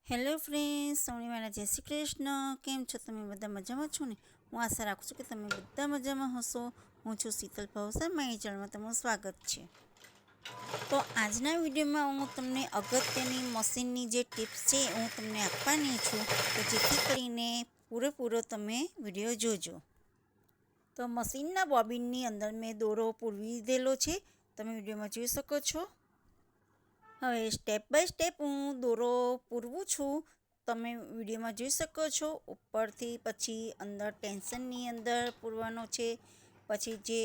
Hello friends, સૌની મારા જય શ્રી કૃષ્ણ. કેમ છો તમે? બધા મજામાં છો ને? હું આશા રાખું છું કે તમે બધા મજામાં હશો. હું છું શીતલ ભાવસર. મારી ચેનલમાં તમારું સ્વાગત છે. તો આજના વિડીયોમાં હું તમને અગત્યની મશીનની જે ટિપ્સ છે હું તમને આપવાની છું, તો જેથી કરીને પૂરેપૂરો તમે વિડીયો જોજો. તો મશીનના બોબિનની અંદર મેં દોરો પૂરવી દીધેલો છે, તમે વિડીયોમાં જોઈ શકો છો. હવે સ્ટેપ બાય સ્ટેપ હું દોરો પૂરવું છું, તમે વિડીયોમાં જોઈ શકો છો. ઉપરથી પછી અંદર ટેન્શનની અંદર પૂરવાનો છે, પછી જે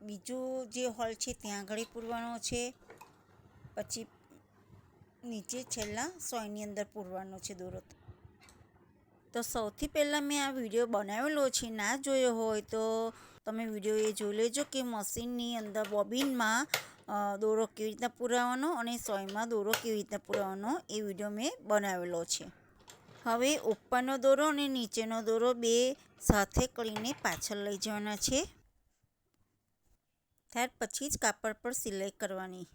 બીજું જે હોલ છે ત્યાં આગળ પૂરવાનો છે, પછી નીચે છેલ્લા સોયની અંદર પૂરવાનો છે દોરો. તો સૌથી પહેલાં મેં આ વિડીયો બનાવેલો છે, ના જોયો હોય તો તમે વિડીયો એ જોઈ લેજો કે મશીનની અંદર બોબિનમાં દોરો કેવી રીતના પુરાવાનો અને સોયમાં દોરો કેવી રીતના પુરાવાનો એ વિડીયો મેં બનાવેલો છે. હવે ઉપરનો દોરો અને નીચેનો દોરો બે સાથે કરીને પાછળ લઈ જવાના છે. ત્યાર પછી જ કાપડ પર સિલાઈ કરવાની.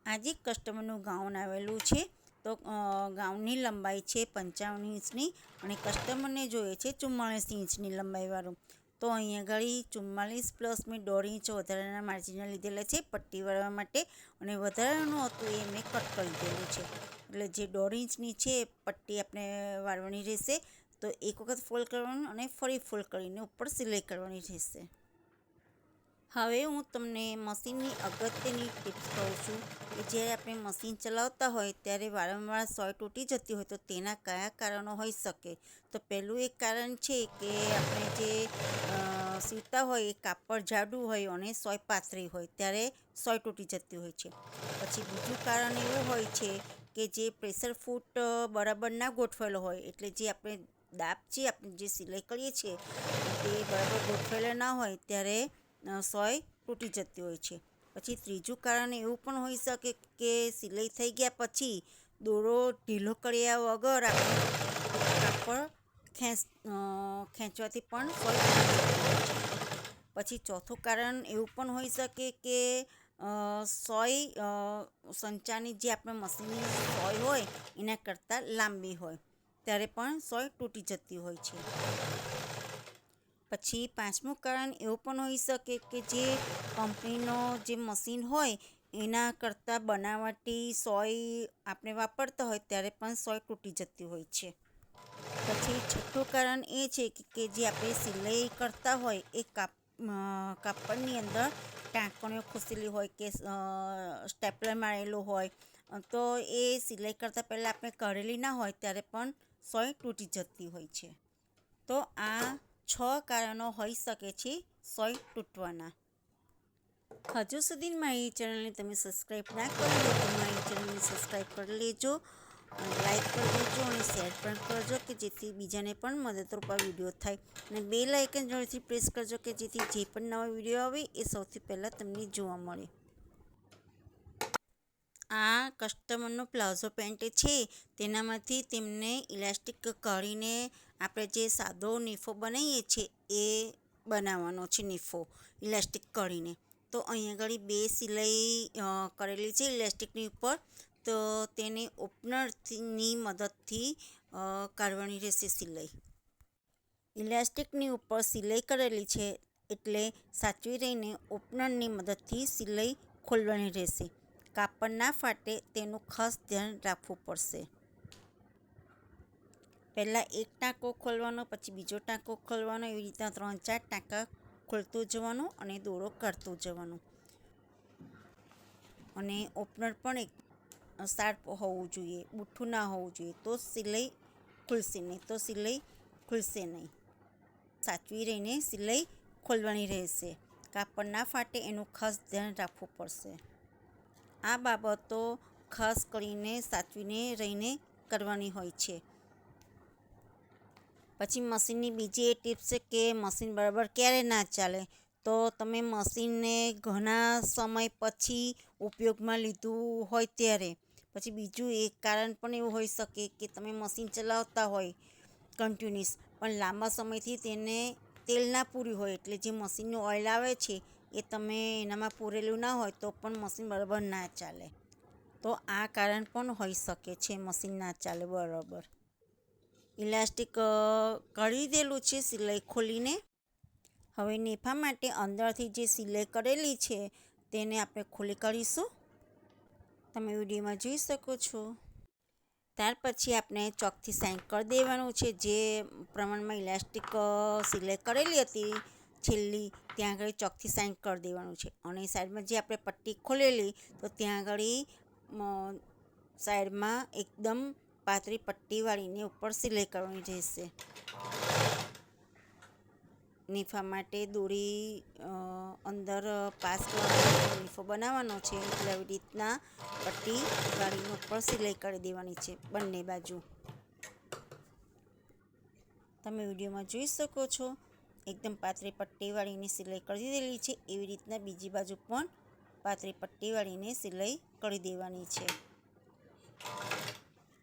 આજે કસ્ટમરનું ગાઉન આવેલું છે, તો ગાઉનની લંબાઈ છે 55 ઇંચની અને કસ્ટમરને જોઈએ છે 44 ઇંચની લંબાઈવાળું. તો અહીંયા આગળ 44 પ્લસ મેં 1.5 ઇંચ વધારાના માર્જિનના લીધેલા છે પટ્ટી વાળવા માટે, અને વધારાનું હતું એ મેં કટ કરી દીધેલું છે. એટલે જે 1.5 ઇંચની છે પટ્ટી આપણે વાળવાની રહેશે. તો એક વખત ફોલ્ડ કરવાનું અને ફરી ફોલ્ડ કરીને ઉપર સિલાઈ કરવાની રહેશે. હવે હું તમને મશીનની અગત્યની ટિપ્સ કહું છું કે જ્યારે આપણે મશીન ચલાવતા હોય ત્યારે વારંવાર સોય તૂટી જતી હોય તો તેના કયા કારણો હોઈ શકે. તો પહેલું એક કારણ છે કે આપણે જે સીવતા હોય એ કાપડ જાડું હોય અને સોય પાતળી હોય ત્યારે સોય તૂટી જતી હોય છે. પછી બીજું કારણ એવું હોય છે કે જે પ્રેશર ફૂટ બરાબર ના ગોઠવેલો હોય, એટલે જે આપણે દાબ છે આપણે જે સિલાઈ કરીએ છીએ તે બરાબર ગોઠવેલા ના હોય ત્યારે સોય તૂટી જતી હોય છે. પછી ત્રીજું કારણ એવું પણ હોઈ શકે કે સિલાઈ થઈ ગયા પછી દોરો ઢીલો કર્યા વગર આપણે કાપડ ખેંચવાથી પણ સોય તૂટી જતી હોય છે. પછી ચોથું કારણ એવું પણ હોઈ શકે કે સોય સંચાની જે આપણે મશીનની સોય હોય એના કરતાં લાંબી હોય ત્યારે પણ સોય તૂટી જતી હોય છે. પછી પાંચમું કારણ એવું પણ હોઈ શકે કે જે કંપનીનો જે મશીન હોય એના કરતાં બનાવટી સોય આપણે વાપરતા હોય ત્યારે પણ સોય તૂટી જતી હોય છે. પછી છઠ્ઠું કારણ એ છે કે જે આપણે સિલાઈ કરતા હોય એ કાપડની અંદર ટાંકણીઓ ખુસેલી હોય કે સ્ટેપલર મારેલું હોય, તો એ સિલાઈ કરતાં પહેલાં આપણે કરેલી ના હોય ત્યારે પણ સોય તૂટી જતી હોય છે. તો આ 6 કારણો હોઈ શકે છે સોય તૂટવાના. હજુ સુધી મારી ચેનલને તમે સબસ્ક્રાઈબ ના કરી લો તો મારી ચેનલને સબસ્ક્રાઈબ કરી લેજો, લાઈક કરી દેજો અને શેર પણ કરજો કે જેથી બીજાને પણ મદદરૂપ આ વિડીયો થાય. અને બેલ આઇકન જોડેથી પ્રેસ કરજો કે જેથી જે પણ નવા વિડીયો આવે એ સૌથી પહેલાં તમને જોવા મળે. આ કસ્ટમરનો પ્લાઝો પેન્ટ છે, તેનામાંથી તેમને ઇલાસ્ટિક કાઢીને આપણે જે સાદો નીફો બનાવીએ છીએ એ બનાવવાનો છે, નીફો ઇલાસ્ટિક કાઢીને. તો અહીંયા આગળ બે સિલાઈ કરેલી છે ઇલાસ્ટિકની ઉપર, તો તેને ઓપનરની મદદથી કાઢવાની રહેશે સિલાઈ. ઇલાસ્ટિકની ઉપર સિલાઈ કરેલી છે એટલે સાચવી રહીને ઓપનરની મદદથી સિલાઈ ખોલવાની રહેશે. કાપડ ના ફાટે તેનું ખાસ ધ્યાન રાખવું પડશે. પહેલાં એક ટાંકો ખોલવાનો, પછી બીજો ટાંકો ખોલવાનો, એવી રીતના 3-4 ટાંકા ખોલતું જવાનું અને દોરો કાઢતું જવાનું. અને ઓપનર પણ એક શાર્પ હોવું જોઈએ, બુઠ્ઠું ના હોવું જોઈએ, તો સિલાઈ ખુલશે નહીં, તો સિલાઈ ખુલશે નહીં. સાચવી રહીને સિલાઈ ખોલવાની રહેશે. કાપડ ના ફાટે એનું ખાસ ધ્યાન રાખવું પડશે. આ બાબતો ખાસ કરીને સાચવીને રહીને કરવાની હોય છે. પછી મશીનની બીજી એ ટિપ્સ છે કે મશીન બરાબર ક્યારે ના ચાલે. તો તમે મશીનને ઘણા સમય પછી ઉપયોગમાં લીધું હોય ત્યારે. પછી બીજું એક કારણ પણ એવું હોઈ શકે કે તમે મશીન ચલાવતા હોય કન્ટિન્યુઅસ, પણ લાંબા સમયથી તેને તેલ ના પૂર્યું હોય, એટલે જે મશીનનું ઓઇલ આવે છે એ તમે એનામાં પૂરેલું ના હોય તો પણ મશીન બરાબર ના ચાલે. તો આ કારણ પણ હોઈ શકે છે મશીન ના ચાલે બરાબર. ઇલાસ્ટિક કરી દેલું છે સિલાઈ ખોલીને. હવે નેફા માટે અંદરથી જે સિલાઈ કરેલી છે તેને આપણે ખોલી કાઢીશું. તમે વિડીયોમાં જોઈ શકો છો. ત્યાર પછી આપણે ચોકથી સાઈન કરી દેવાનું છે. જે પ્રમાણમાં ઇલાસ્ટિક સિલાઈ કરેલી હતી છેલ્લી ત્યાં આગળ ચોકથી સાઈન કરી દેવાનું છે. અને સાઈડમાં જે આપણે પટ્ટી ખોલેલી તો ત્યાં આગળ સાઈડમાં એકદમ પાતળી પટ્ટી વાળીને ઉપર સિલાઈ કરવાની રહેશે. નેફા માટે દોરી અંદર પાસ કરવાનો નેફો બનાવવાનો છે એટલે આવી રીતના પટ્ટી વાળીને ઉપર સિલાઈ કરી દેવાની છે બંને બાજુ. તમે વિડીયોમાં જોઈ શકો છો એકદમ પાતળી પટ્ટી વાળીને સિલાઈ કરી દીધેલી છે. એવી રીતના બીજી બાજુ પણ પાતળી પટ્ટી વાળીને સિલાઈ કરી દેવાની છે.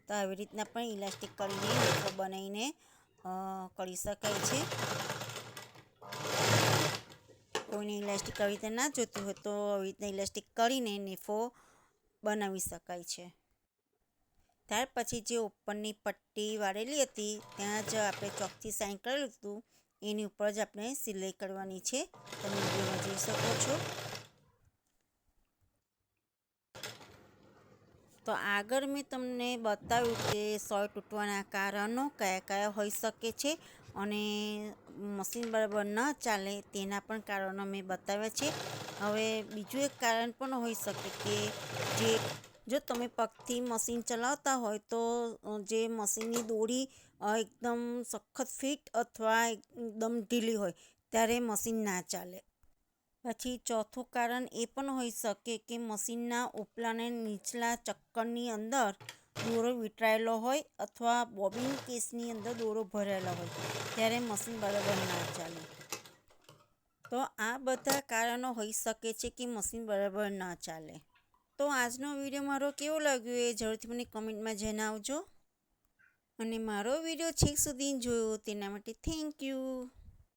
તો આવી રીતના પણ ઇલાસ્ટિક કરીને નેફો બનાવીને કરી શકાય છે. કોઈને ઇલાસ્ટિક આવી રીતે ના જોતી હોય તો આવી રીતના ઇલાસ્ટિક કરીને નેફો બનાવી શકાય છે. ત્યાર પછી જે ઉપરની પટ્ટી વાળેલી હતી ત્યાં જ આપણે ચોકથી સાઈન કરેલું હતું એની ઉપર જ આપણે સિલાઈ કરવાની છે. તમે વિડીયોમાં જોઈ શકો છો. તો આગળ મેં તમને બતાવ્યું કે સોય તૂટવાના કારણો કયા કયા હોઈ શકે છે અને મશીન બરાબર ન ચાલે તેના પણ કારણો મેં બતાવ્યા છે. હવે બીજું એક કારણ પણ હોઈ શકે કે જો તમે પગથી મશીન ચલાવતા હોય તો જે મશીનની દોરી એકદમ સખત ફિટ અથવા એકદમ ઢીલી હોય ત્યારે મશીન ના ચાલે. પછી ચોથું કારણ એ પણ હોઈ શકે કે મશીનના ઉપલા અને નીચલા ચક્કરની અંદર દોરો વીંટળાયેલો હોય અથવા બોબિન કેસની અંદર દોરો ભરાયેલો હોય ત્યારે મશીન બરાબર ના ચાલે. તો આ બધા કારણો હોઈ શકે છે કે મશીન બરાબર ન ચાલે. તો આજનો વિડીયો મારો કેવો લાગ્યો એ જરૂરથી મને કમેન્ટમાં જણાવજો. અને મારો વિડીયો છેક સુધી જોયો તેના માટે થેન્ક યુ.